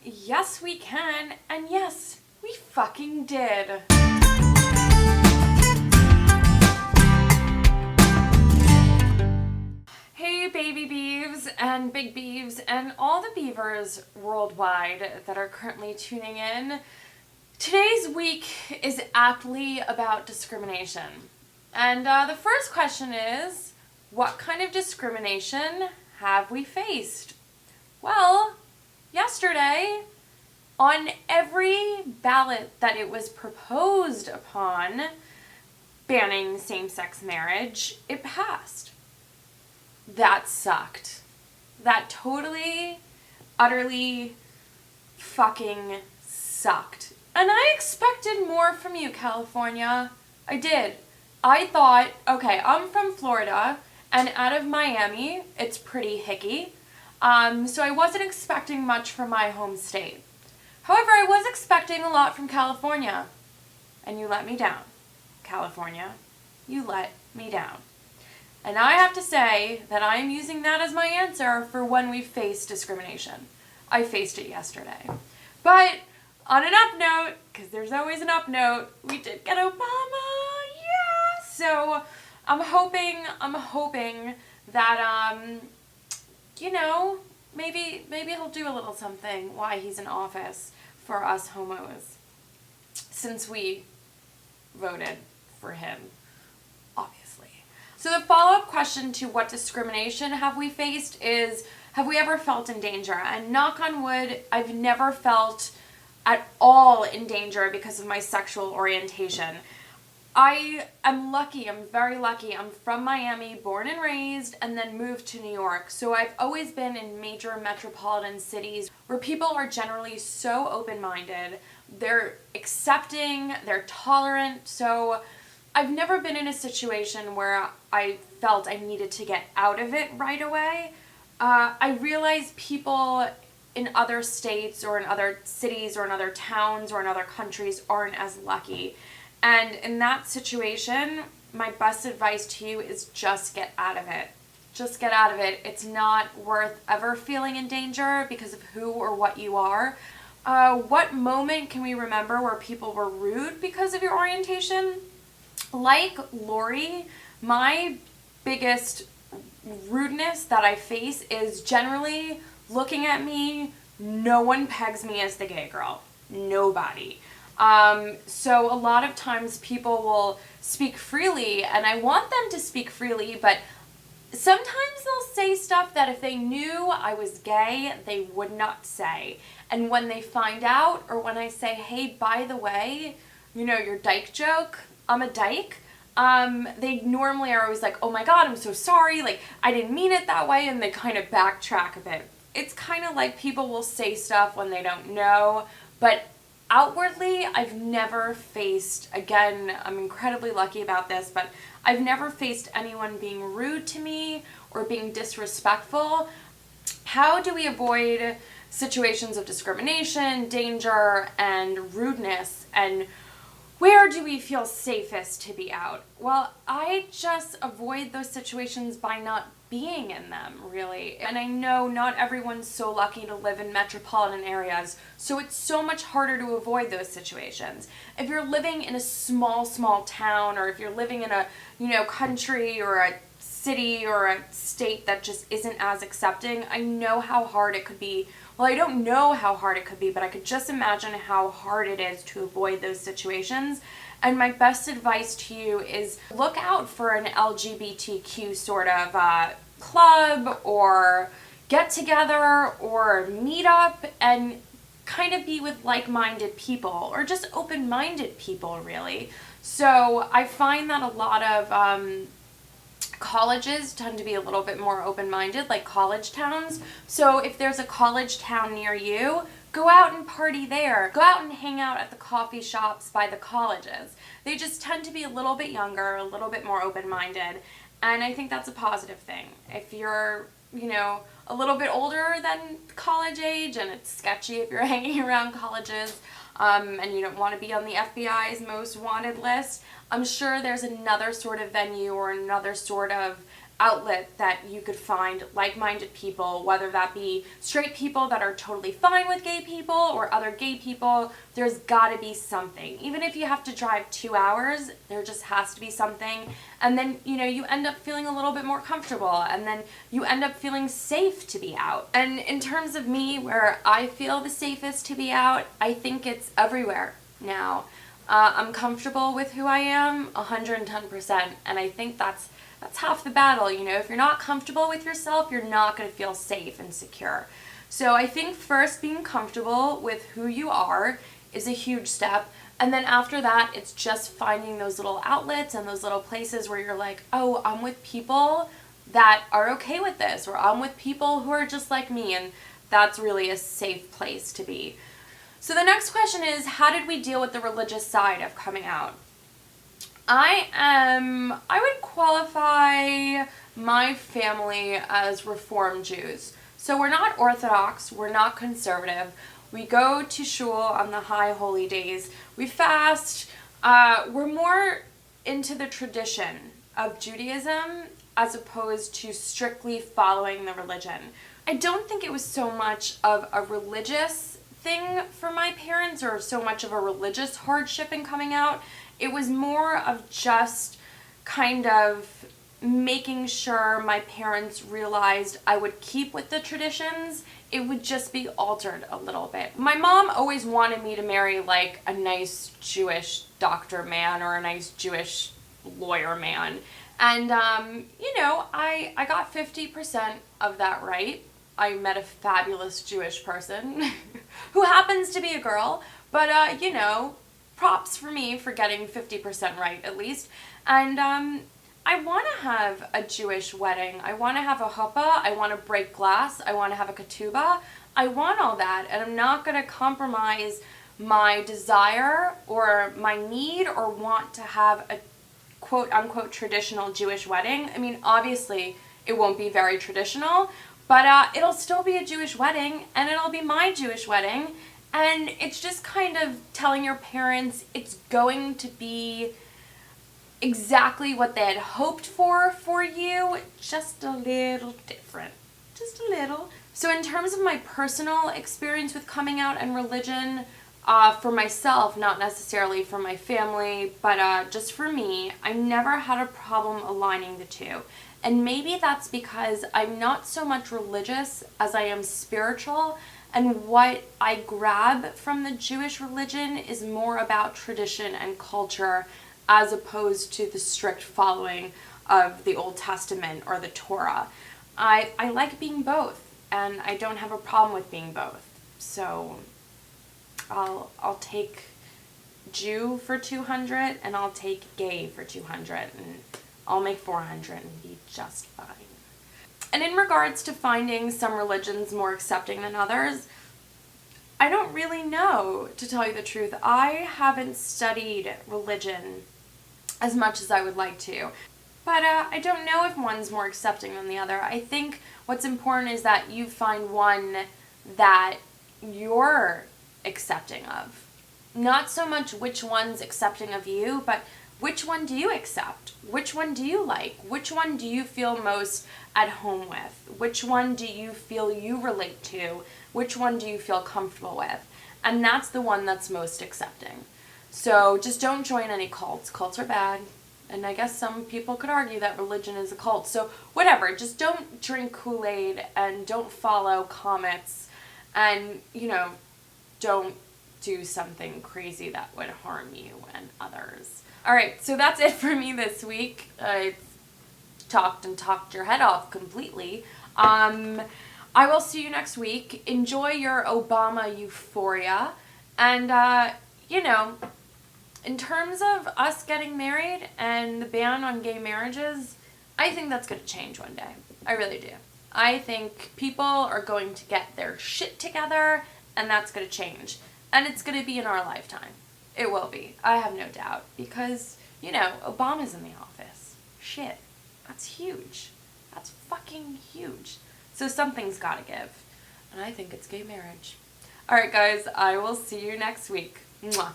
Yes we can, and yes, we fucking did. Hey baby beeves and big beeves and all the beavers worldwide that are currently tuning in. Today's week is aptly about discrimination. And the first question is, what kind of discrimination have we faced? Well, yesterday, on every ballot that it was proposed upon banning same-sex marriage, it passed. That sucked. That totally, utterly fucking sucked. And I expected more from you, California. I did. I thought, okay, I'm from Florida, and out of Miami, it's pretty hicky. So I wasn't expecting much from my home state. However, I was expecting a lot from California. And you let me down. California, you let me down. And I have to say that I am using that as my answer for when we face discrimination. I faced it yesterday. But on an up note, because there's always an up note, we did get Obama, yeah! So I'm hoping that, maybe he'll do a little something while he's in office for us homos, since we voted for him, obviously. So the follow-up question to what discrimination have we faced is, have we ever felt in danger? And knock on wood, I've never felt at all in danger because of my sexual orientation. I am lucky, I'm very lucky. I'm from Miami, born and raised, and then moved to New York. So I've always been in major metropolitan cities where people are generally so open-minded. They're accepting, they're tolerant. So I've never been in a situation where I felt I needed to get out of it right away. I realize people in other states or in other cities or in other towns or in other countries aren't as lucky. And in that situation, my best advice to you is just get out of it. Just get out of it. It's not worth ever feeling in danger because of who or what you are. What moment can we remember where people were rude because of your orientation? Like Lori, my biggest rudeness that I face is generally looking at me. No one pegs me as the gay girl. Nobody. So a lot of times people will speak freely, and I want them to speak freely, but sometimes they'll say stuff that if they knew I was gay, they would not say. And when they find out, or when I say, hey, by the way, your dyke joke, I'm a dyke, they normally are always like, oh my god, I'm so sorry, like, I didn't mean it that way, and they kind of backtrack a bit. It's kind of like people will say stuff when they don't know, but outwardly, I've never faced, again, I'm incredibly lucky about this, but I've never faced anyone being rude to me or being disrespectful. How do we avoid situations of discrimination, danger, and rudeness, and where do we feel safest to be out? Well, I just avoid those situations by not being in them, really. And I know not everyone's so lucky to live in metropolitan areas, so it's so much harder to avoid those situations. If you're living in a small town, or if you're living in a, country or a city or a state that just isn't as accepting, I know how hard it could be. Well, I don't know how hard it could be, but I could just imagine how hard it is to avoid those situations. And my best advice to you is look out for an LGBTQ sort of club or get together or meet up and kind of be with like-minded people or just open-minded people, really. So I find that a lot of colleges tend to be a little bit more open-minded, like college towns. So if there's a college town near you, go out and party there. Go out and hang out at the coffee shops by the colleges. They just tend to be a little bit younger, a little bit more open-minded, and I think that's a positive thing. If you're, a little bit older than college age, and it's sketchy if you're hanging around colleges, and you don't want to be on the FBI's most wanted list, I'm sure there's another sort of venue or another sort of outlet that you could find like-minded people, whether that be straight people that are totally fine with gay people or other gay people. There's got to be something. Even if you have to drive 2 hours, there just has to be something. And then, you end up feeling a little bit more comfortable, and then you end up feeling safe to be out. And in terms of me, where I feel the safest to be out, I think it's everywhere now. I'm comfortable with who I am 110%, and I think that's half the battle. If you're not comfortable with yourself, you're not going to feel safe and secure. So I think first being comfortable with who you are is a huge step. And then after that, it's just finding those little outlets and those little places where you're like, oh, I'm with people that are okay with this, or I'm with people who are just like me, and that's really a safe place to be. So the next question is, how did we deal with the religious side of coming out? I would qualify my family as Reform Jews. So we're not Orthodox, we're not conservative. We go to shul on the high holy days. We fast. We're more into the tradition of Judaism as opposed to strictly following the religion. I don't think it was so much of a religious thing for my parents, or so much of a religious hardship in coming out. It was more of just kind of making sure my parents realized I would keep with the traditions. It would just be altered a little bit. My mom always wanted me to marry like a nice Jewish doctor man or a nice Jewish lawyer man. And, I got 50% of that right. I met a fabulous Jewish person who happens to be a girl, but, props for me for getting 50% right at least. And I want to have a Jewish wedding. I want to have a huppah. I want to break glass. I want to have a ketubah. I want all that, and I'm not going to compromise my desire or my need or want to have a quote-unquote traditional Jewish wedding. I mean, obviously, it won't be very traditional, but it'll still be a Jewish wedding, and it'll be my Jewish wedding. And it's just kind of telling your parents it's going to be exactly what they had hoped for you, just a little different. Just a little. So in terms of my personal experience with coming out and religion, for myself, not necessarily for my family, but just for me, I never had a problem aligning the two. And maybe that's because I'm not so much religious as I am spiritual. And what I grab from the Jewish religion is more about tradition and culture as opposed to the strict following of the Old Testament or the Torah. I like being both, and I don't have a problem with being both. So I'll take Jew for 200, and I'll take gay for 200, and I'll make 400 and be just fine. And in regards to finding some religions more accepting than others, I don't really know, to tell you the truth. I haven't studied religion as much as I would like to. But I don't know if one's more accepting than the other. I think what's important is that you find one that you're accepting of. Not so much which one's accepting of you, but which one do you accept? Which one do you like? Which one do you feel most at home with? Which one do you feel you relate to? Which one do you feel comfortable with? And that's the one that's most accepting. So just don't join any cults. Cults are bad. And I guess some people could argue that religion is a cult. So whatever, just don't drink Kool-Aid and don't follow comets and, don't do something crazy that would harm you and others. All right, so that's it for me this week. I talked your head off completely. I will see you next week. Enjoy your Obama euphoria. And, in terms of us getting married and the ban on gay marriages, I think that's going to change one day. I really do. I think people are going to get their shit together, and that's going to change. And it's going to be in our lifetime. It will be. I have no doubt. Because, Obama's in the office. Shit. That's huge. That's fucking huge. So something's got to give. And I think it's gay marriage. Alright guys, I will see you next week. Mwah.